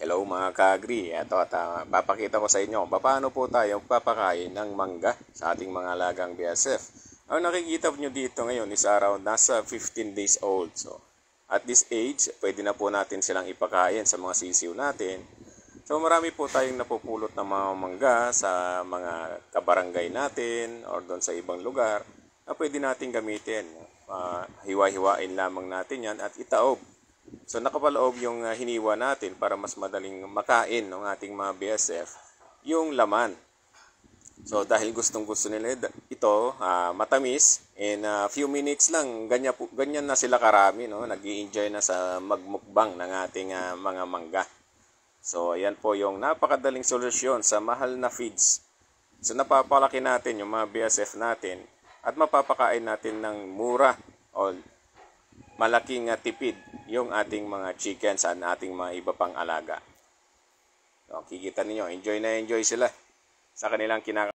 Hello mga ka-agri. Ito at papakita ko sa inyo paano po tayo papakain ng mangga sa ating mga alagang BSF. Ang nakikita nyo dito ngayon is around nasa 15 days old. So, at this age, pwede na po natin silang ipakain sa mga sisiw natin. So, marami po tayong napupulot ng mga mangga sa mga kabarangay natin or doon sa ibang lugar na pwede natin gamitin. Hiwa-hiwain lamang natin yan at itaob. So nakapaloob yung hiniwa natin para mas madaling makain ng ating mga BSF yung laman. So dahil gustong-gusto nila ito, matamis, in a few minutes lang, ganyan na sila karami, no? Nag-i-enjoy na sa magmukbang ng ating mga mangga. So ayan po yung napakadaling solusyon sa mahal na feeds. So napapalaki natin yung mga BSF natin at mapapakain natin ng mura o malaking tipid yung ating mga chickens at ating mga iba pang alaga. So, kikita ninyo, enjoy na enjoy sila sa kanilang kinakain.